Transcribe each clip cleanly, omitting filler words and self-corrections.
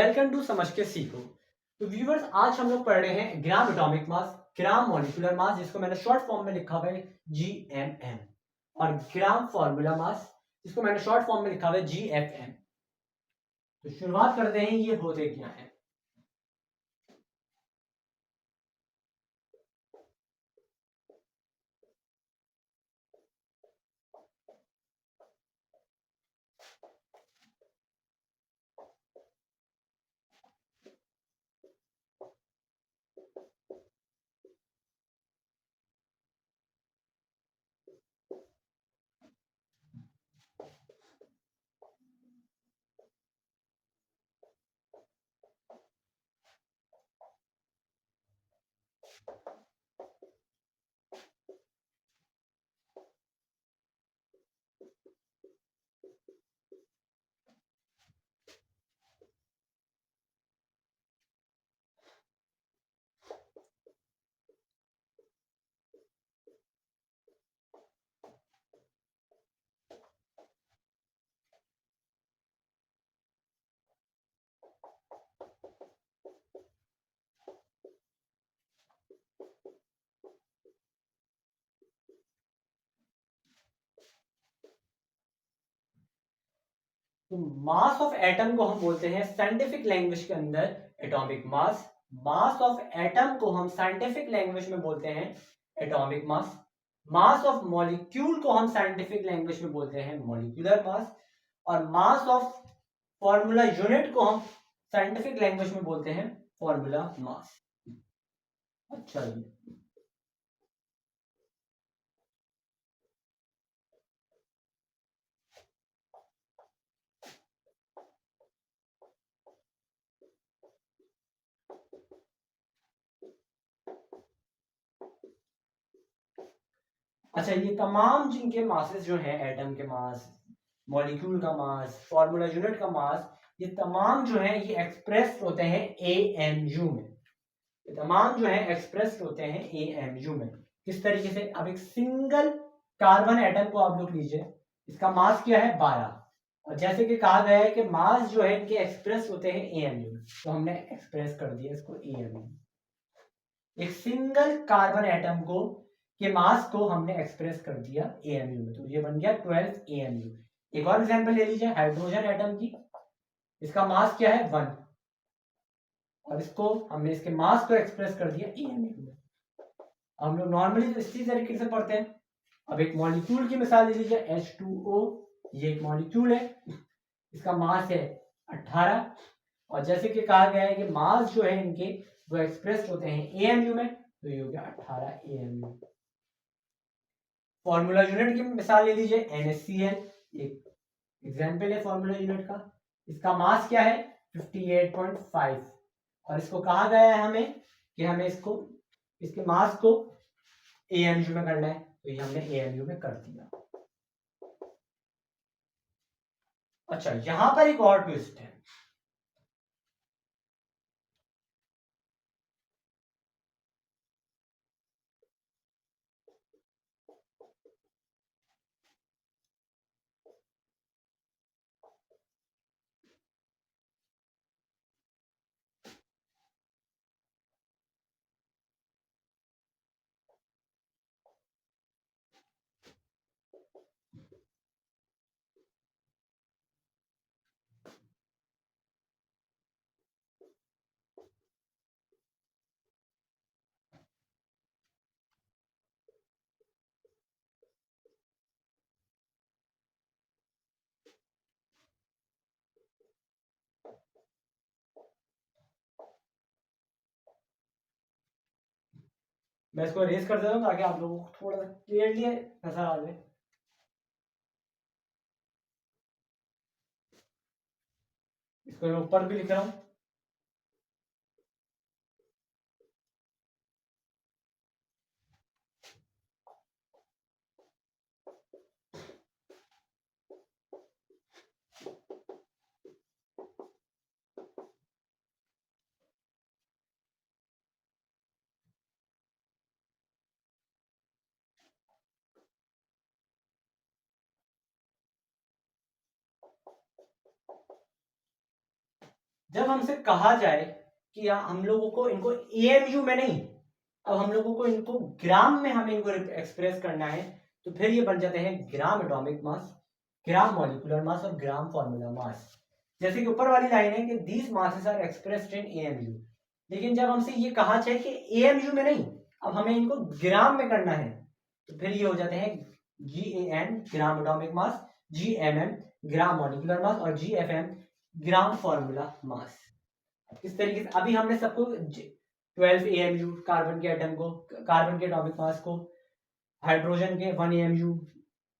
Welcome to समझ के सीखो। तो व्यूवर्स, आज हम लोग पढ़ रहे हैं gram atomic mass, gram molecular mass, जिसको मैंने शॉर्ट फॉर्म में लिखा हुआ है GMM, और ग्राम फॉर्मूला मास, जिसको मैंने शॉर्ट फॉर्म में लिखा हुआ है GFM। तो शुरुआत करते हैं, ये होते क्या है। तो मास ऑफ एटम को हम बोलते हैं साइंटिफिक लैंग्वेज के अंदर atomic mass. Mass of atom को हम साइंटिफिक लैंग्वेज में बोलते हैं atomic mass. Mass of molecule को हम साइंटिफिक लैंग्वेज में बोलते हैं मॉलिक्यूलर मास। और मास ऑफ फॉर्मूला यूनिट को हम साइंटिफिक लैंग्वेज में बोलते हैं फॉर्मूला मास। अच्छा जी, अच्छा, ये तमाम जिनके मासेस जो हैं, एटम के मास, मॉलिक्यूल का मास, फॉर्मूला यूनिट का मास, ये तमाम जो है ये एक्सप्रेस होते हैं AMU में। ये तमाम जो है एक्सप्रेस होते हैं AMU में। किस तरीके से? अब एक सिंगल कार्बन एटम को आप लोग लीजिए, इसका मास क्या है? 12। और जैसे कि कहा गया है कि मास जो है इनके एक्सप्रेस होते हैं AMU में, तो हमने एक्सप्रेस कर दिया इसको AMU। एक सिंगल कार्बन एटम को के मास को हमने एक्सप्रेस कर दिया AMU में, तो ये बन गया 12 AMU। एक और एग्जांपल ले लीजिए हाइड्रोजन एटम की। इसका मास क्या है? 1, और इसको हमने इसके मास को एक्सप्रेस कर दिया AMU में। हम लोग नॉर्मली तो इसी तरीके से पढ़ते हैं। अब एक मॉलिक्यूल की मिसाल ले लीजिए, H2O। ये एक मॉलिक्यूल है, इसका मास है 18, और जैसे कि कहा गया है कि मास जो है इनके वो एक्सप्रेस होते हैं AMU में, तो ये हो गया 18 AMU। फॉर्मूला यूनिट की मिसाल ले लीजिए, NaCl, एक एग्जाम्पल है फॉर्मूला यूनिट का। इसका मास क्या है? 58.5, और इसको कहा गया है हमें कि हमें इसके मास को AMU में करना है, तो ये हमने AMU में कर दिया। अच्छा, यहां पर एक और ट्विस्ट है। मैं इसको रेस कर देता हूँ ताकि आप लोगों को थोड़ा सा क्लियरली नजर आ जाए। इसको मैं ऊपर भी लिख रहा हूँ। जब हमसे कहा जाए कि हम लोगों को इनको एएमयू में नहीं, अब हम लोगों को इनको ग्राम में हमें इनको एक्सप्रेस करना है, तो फिर ये बन जाते हैं gram atomic mass, gram molecular mass और ग्राम फॉर्मूला मास। जैसे कि ऊपर वाली लाइन है कि these masses are expressed in AMU, लेकिन जब हमसे ये कहा जाए कि एएमयू में नहीं, अब हमें इनको ग्राम में करना है, तो फिर ये हो जाते हैं GAM gram atomic mass, GMM gram molecular mass और GFM ग्राम फॉर्मूला मास। इस तरीके से अभी हमने सबको 12 AMU कार्बन के एटम को, कार्बन के एटॉमिक मास को, हाइड्रोजन के 1 AMU,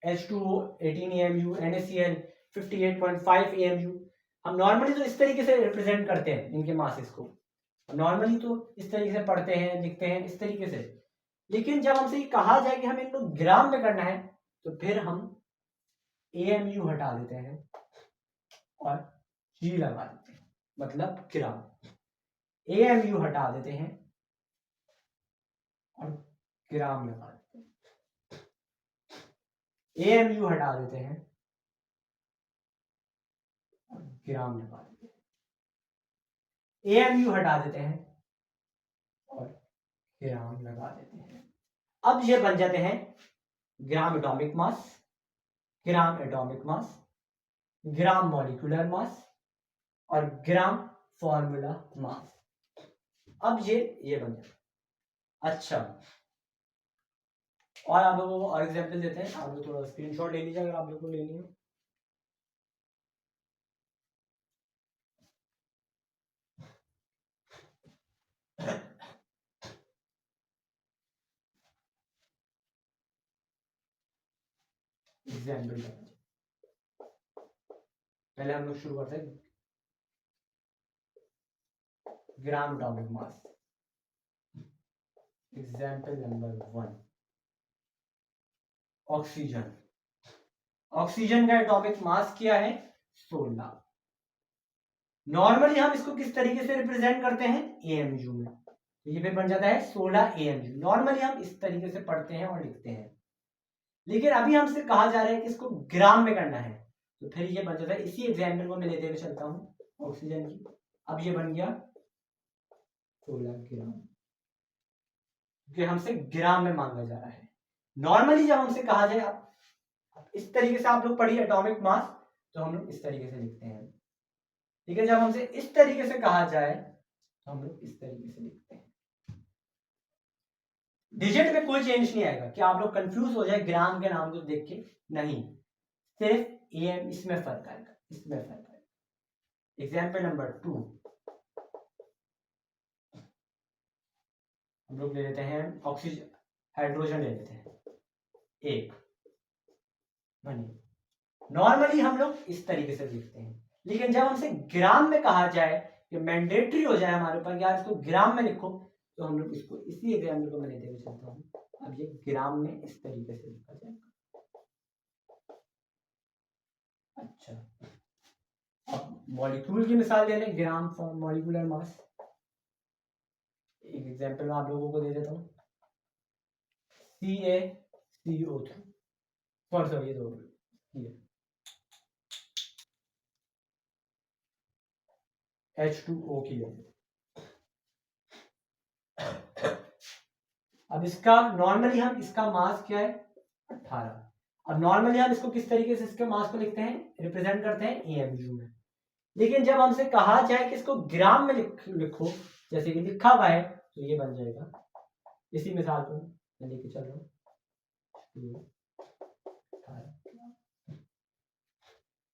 H2O 18 AMU, NaCl 58.5 AMU। हम नॉर्मली तो इस तरीके से रिप्रेजेंट करते हैं इनके मासेस को, नॉर्मली तो इस तरीके से पढ़ते हैं, लिखते हैं इस तरीके से। लेकिन जब हमसे ये कहा जाए कि हमें इनको ग्राम में करना है, तो फिर हम AMU हटा देते हैं और G लगा देते हैं, मतलब ग्राम। AMU हटा देते हैं और ग्राम लगा देते हैं, AMU हटा देते हैं और ग्राम लगा देते हैं, AMU हटा देते हैं और ग्राम लगा देते हैं। अब ये बन जाते हैं gram atomic mass, gram atomic mass, gram molecular mass और ग्राम फॉर्मूला मास। अब ये बन जाता। अच्छा, और आप लोगों को और एग्जांपल देते हैं, आप लोग थोड़ा स्क्रीनशॉट ले लीजिए अगर आप लोग को लेनी हो। एग्जाम्पल पहले हम लोग शुरू करते हैं gram atomic mass. Example number 1, oxygen. Oxygen का एटॉमिक मास क्या है? 16। नॉर्मली हम इसको किस तरीके से रिप्रेजेंट करते हैं? AMU में, तो ये फिर बन जाता है 16 AMU। नॉर्मली हम इस तरीके से पढ़ते हैं और लिखते हैं, लेकिन अभी हमसे कहा जा रहा है कि इसको ग्राम में करना है, तो फिर ये बन जाता है, इसी एग्जाम्पल को मैं लेते हुए चलता हूं ऑक्सीजन की। अब ये बन गया 16 ग्राम, क्योंकि हमसे ग्राम में मांगा जा रहा है। नॉर्मली जब हमसे कहा जाए, आप इस तरीके से आप लोग पढ़िए एटॉमिक मास, तो हम लोग इस तरीके से लिखते हैं, ठीक है। जब हमसे इस तरीके से कहा जाए तो हम लोग इस तरीके से लिखते हैं। डिजिट में कोई चेंज नहीं आएगा कि आप लोग कंफ्यूज हो जाए ग्राम के नाम को देख के, नहीं, सिर्फ AM इसमें फर्क आएगा, इसमें फर्क आएगा। एग्जाम्पल नंबर 2, हम लोग ले लेते हैं ऑक्सीजन, हाइड्रोजन ले लेते हैं 1। नॉर्मली हम लोग इस तरीके से लिखते हैं, लेकिन जब हमसे ग्राम में कहा जाए कि मैंडेटरी हो जाए हमारे ऊपर यार इसको ग्राम में लिखो, तो हम लोग इसको इसी एग्जाम्पल को मैं लेते हुए चलता हूँ। अब ये ग्राम में इस तरीके से लिखा जाएगा। अच्छा, अब मॉलिक्यूल की मिसाल ले लें, ग्राम फॉर मॉलिक्यूलर मास। एक एग्जाम्पल मैं आप लोगों को दे देता हूँ, CaCO3, सॉरी ये दो H2O की लेते। अब इसका नॉर्मली हम इसका मास क्या है? 18। अब नॉर्मली हम इसको किस तरीके से इसके मास को लिखते हैं, रिप्रेजेंट करते हैं AMU में। लेकिन जब हमसे कहा जाए कि इसको ग्राम में लिखो, जैसे कि लिखा हुआ है, तो ये बन जाएगा, इसी मिसाल को मैं लेके चल रहा हूँ।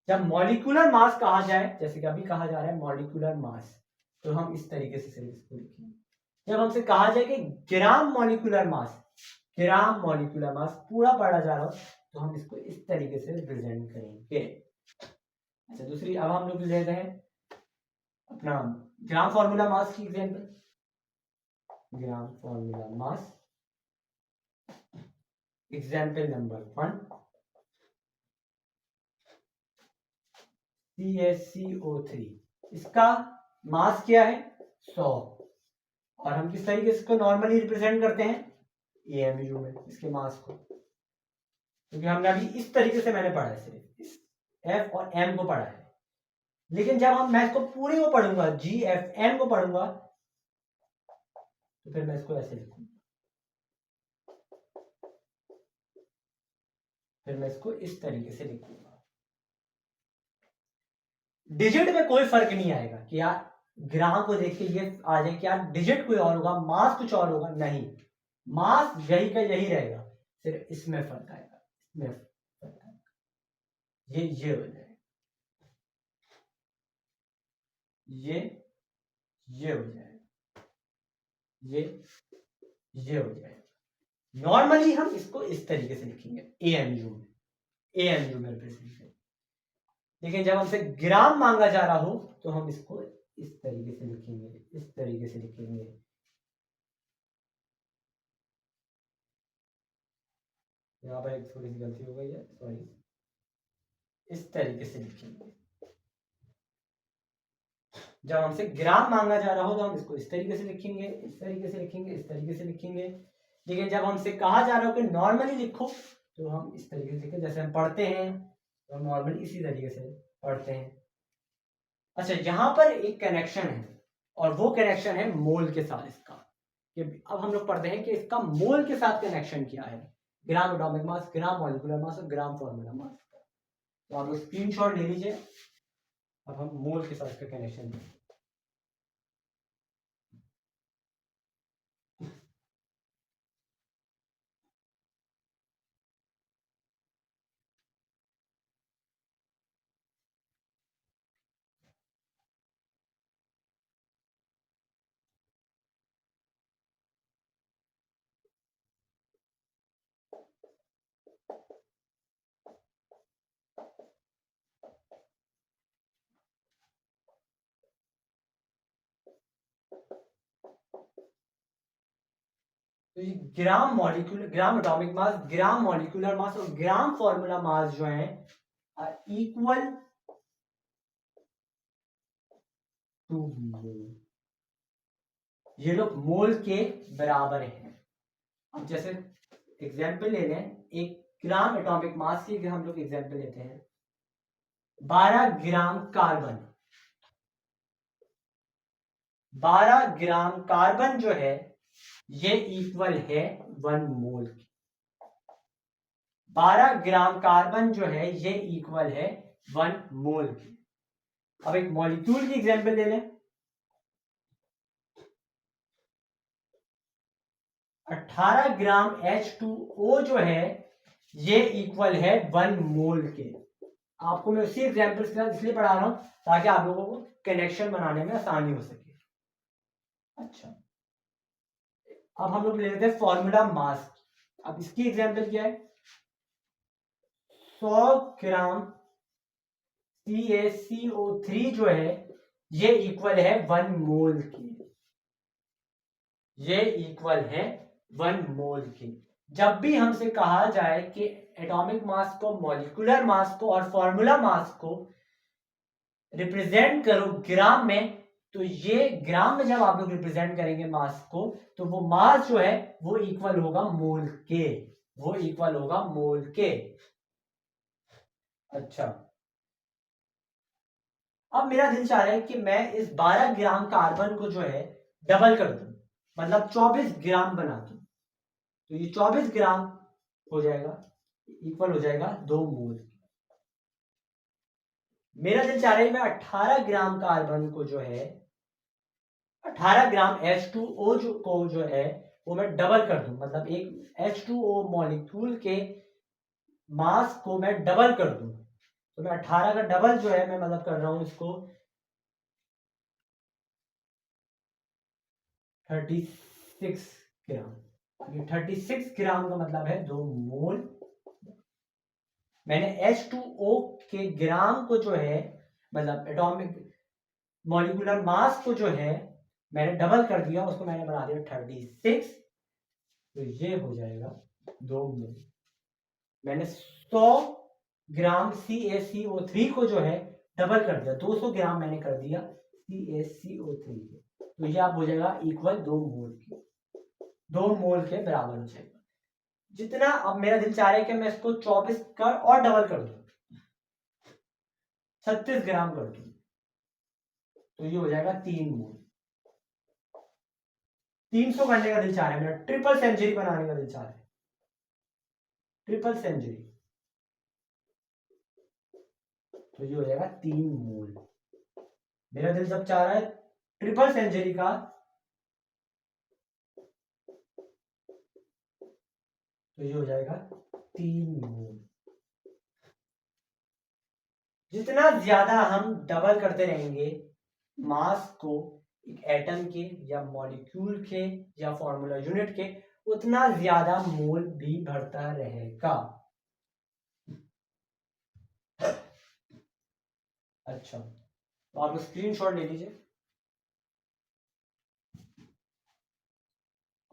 जब मॉलिक्यूलर मास कहा जाए, जैसे कि अभी कहा जा रहा है मॉलिक्यूलर मास, तो हम इस तरीके से इसको लिखेंगे। जब हमसे कहा जाए कि gram molecular mass, gram molecular mass पूरा पढ़ा जा रहा हो, तो हम इसको इस तरीके से रिप्रेजेंट करेंगे। अच्छा, दूसरी अब हम लोग लेते हैं अपना ग्राम फॉर्मूला मास की example. Gram formula mass, example number 1, CaCO3। इसका मास क्या है? 100। और हम किस तरीके से इसको नॉर्मली रिप्रेजेंट करते हैं? AMU में इसके मास को, क्योंकि हमने अभी इस तरीके से मैंने पढ़ा है, सिर्फ इस F और M को पढ़ा है। लेकिन जब मैं इसको पूरे को पढ़ूंगा, GFN को पढ़ूंगा, तो फिर मैं इसको ऐसे लिखूंगा, फिर मैं इसको इस तरीके से लिखूंगा। डिजिट में कोई फर्क नहीं आएगा कि यार ग्राम को देख के ये आ जाए कि यार डिजिट कोई और होगा, मास कुछ और होगा, नहीं, मास यही का यही रहेगा, सिर्फ इसमें फर्क आएगा, इसमें फर्क आएगा, ये हो जाएगा, ये हो जाएगा, ये हो जाएगा। नॉर्मली हम इसको इस तरीके से लिखेंगे AMU में, AMU में रिप्रेजेंट करेंगे। लेकिन जब हमसे ग्राम मांगा जा रहा हो तो हम इसको इस तरीके से लिखेंगे, इस तरीके से लिखेंगे। यहाँ पर एक थोड़ी सी गलती हो गई है, सॉरी, इस तरीके से लिखेंगे। जब हमसे ग्राम मांगा जा रहा हो तो हम इसको इस तरीके से लिखेंगे, इस तरीके से लिखेंगे, इस तरीके से लिखेंगे। लेकिन जब हमसे कहा जा रहा हो कि नॉर्मली लिखो, तो हम इस तरीके से लिखें, जैसे हम पढ़ते हैं तो हम नॉर्मली इसी तरीके से पढ़ते हैं। अच्छा, यहाँ पर एक कनेक्शन है, और वो कनेक्शन है मोल के साथ इसका, कि अब हम लोग पढ़ते हैं कि इसका मोल के साथ कनेक्शन क्या है, gram atomic mass, gram molecular mass और ग्राम फॉर्मूला मास। तो आप लोग स्क्रीनशॉट ले लीजिए। अब हम मोल के साथ इसका कनेक्शन दें। तो ये gram molecular, gram atomic mass, gram molecular mass और ग्राम फॉर्मूला मास जो है इक्वल टू मोल, ये लोग मोल के बराबर हैं। अब जैसे एग्जांपल ले लें, एक ग्राम एटॉमिक मास की हम लोग एग्जांपल लेते हैं, 12 ग्राम कार्बन, 12 ग्राम कार्बन जो है ये इक्वल है 1 मोल की। 12 ग्राम कार्बन जो है ये इक्वल है 1 मोल की। अब एक मॉलिक्यूल की एग्जांपल ले लें, 18 ग्राम H2O जो है ये इक्वल है 1 मोल के। आपको मैं उसी एग्जांपल के साथ इसलिए पढ़ा रहा हूं ताकि आप लोगों को कनेक्शन बनाने में आसानी हो सके। अच्छा, अब हम लोग ले लेते हैं फॉर्मूला मास। अब इसकी एग्जांपल क्या है, 100 ग्राम CaCO3 जो है ये इक्वल है 1 मोल की, ये इक्वल है 1 मोल की। जब भी हमसे कहा जाए कि एटॉमिक मास को, मॉलिक्यूलर मास को और फॉर्मूला मास को रिप्रेजेंट करो ग्राम में, तो ये ग्राम में जब आप लोग रिप्रेजेंट करेंगे मास को, तो वो मास जो है वो इक्वल होगा मोल के, वो इक्वल होगा मोल के। अच्छा, अब मेरा दिल चाह रहा है कि मैं इस 12 ग्राम कार्बन को जो है डबल कर दूं, मतलब 24 ग्राम बना दूं, तो ये 24 ग्राम हो जाएगा, इक्वल हो जाएगा 2 मोल। मेरा दिल चाह रहा है मैं 18 ग्राम कार्बन को जो है, 18 ग्राम H2O को जो है वो मैं डबल कर दूं, मतलब एक H2O मॉलिक्यूल के मास को मैं डबल कर दूं, तो मैं 18 का डबल जो है मैं मतलब कर रहा हूं इसको 36 ग्राम। ये 36 ग्राम का मतलब है 2 मोल। मैंने H2O के ग्राम को जो है, मतलब एटॉमिक मॉलिक्यूलर मास को जो है मैंने डबल कर दिया, उसको मैंने बना दिया 36, तो ये हो जाएगा 2 मोल। मैंने 100 ग्राम CaCO3 को जो है डबल कर दिया, 200 ग्राम मैंने कर दिया CaCO3 को, तो ये आप हो जाएगा इक्वल 2 मोल की, 2 मोल के बराबर हो जाएगा। जितना अब मेरा दिल चाह रहा है कि मैं इसको 24 कर और डबल कर दूं, 36 ग्राम कर दूं, तो ये हो जाएगा 3 मोल। 300 करने का दिल चाह रहा है मेरा, ट्रिपल सेंचुरी बनाने का दिल चाह रहा है, ट्रिपल सेंचुरी, तो ये हो जाएगा 3 मोल। मेरा दिल सब चाह रहा है ट्रिपल सेंचुरी का, तो ये हो जाएगा 3 मोल। जितना ज्यादा हम डबल करते रहेंगे मास को एक एटम के या मॉलिक्यूल के या फॉर्मूला यूनिट के, उतना ज्यादा मोल भी बढ़ता रहेगा। अच्छा, तो आप स्क्रीनशॉट ले लीजिए।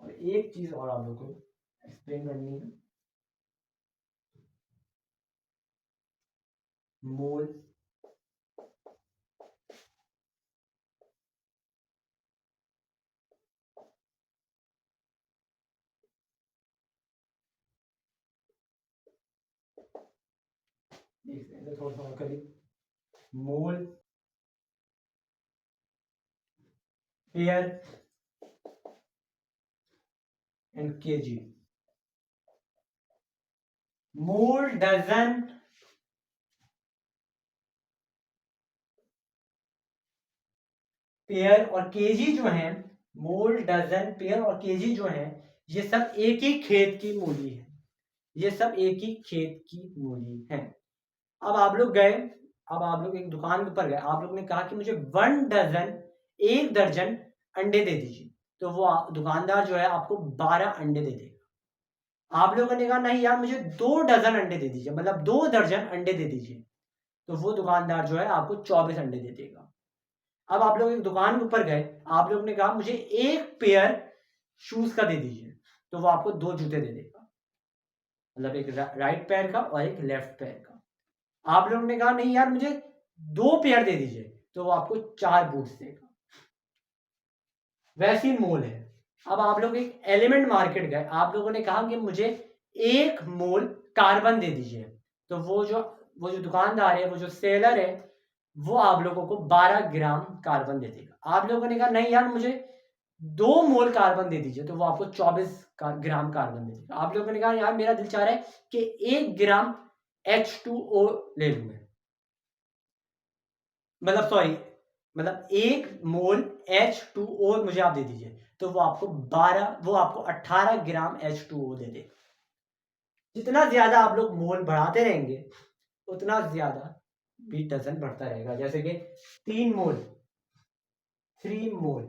और एक चीज और आप लोगों को एक्सप्लेन करनी है, मोल थोड़ा करीब, mole pair and kg. Mole dozen pair और केजी जो है, मोल डजन पेयर और केजी जो है, ये सब एक ही खेत की मूली है, ये सब एक ही खेत की मूली है। अब आप लोग गए, अब आप लोग एक दुकान के ऊपर गए, आप लोग ने कहा कि मुझे 1 डजन, 1 दर्जन अंडे दे दीजिए, तो वो दुकानदार जो है आपको 12 अंडे दे देगा। आप लोगों ने कहा नहीं यार मुझे 2 डजन अंडे दे दीजिए, मतलब 2 दर्जन अंडे दे दीजिए, तो वो दुकानदार जो है आपको 24 अंडे दे देगा। अब आप लोग एक दुकान के ऊपर गए, आप लोग ने कहा मुझे 1 पेयर शूज का दे दीजिए, तो वो आपको 2 जूते दे देगा, मतलब एक राइट पैर का और एक लेफ्ट पैर का। आप लोग ने कहा नहीं यार मुझे 2 पेयर दे दीजिए, तो वो आपको 4 बूट्स देगा। वैसी मोल है। अब आप लोग एक एलिमेंट मार्केट गए, आप लोगों ने कहा कि मुझे 1 मोल कार्बन दे दीजिए, तो वो जो दुकानदार है, वो जो सेलर है, वो आप लोगों को 12 ग्राम कार्बन दे देगा। आप लोगों ने कहा नहीं यार मुझे 2 मोल कार्बन दे दीजिए, तो वो आपको 24 ग्राम कार्बन दे देगा। आप लोगों ने कहा यार मेरा दिल चाह रहा है कि 1 ग्राम H2O ले लूं मैं, मतलब सॉरी, मतलब 1 मोल H2O मुझे आप दे दीजिए, तो वो आपको 18 ग्राम H2O दे देगा। जितना ज्यादा आप लोग मोल बढ़ाते रहेंगे, उतना ज्यादा भी डजन बढ़ता रहेगा। जैसे कि 3 मोल, 3 mole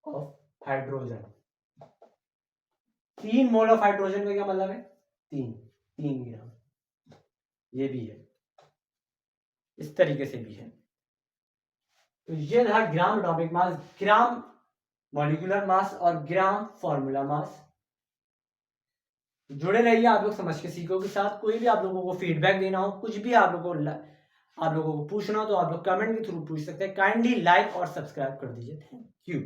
of hydrogen, 3 mole of hydrogen का क्या मतलब है? 3 ग्राम। ये भी है, इस तरीके से भी है। तो ये था gram atomic mass, gram molecular mass और ग्राम फॉर्मूला मास। जुड़े रहिए आप लोग समझ के सीखो के साथ। कोई भी आप लोगों को फीडबैक देना हो, कुछ भी आप लोगों को पूछना हो, तो आप लोग कमेंट के थ्रू पूछ सकते हैं। काइंडली लाइक और सब्सक्राइब कर दीजिए। Thank you.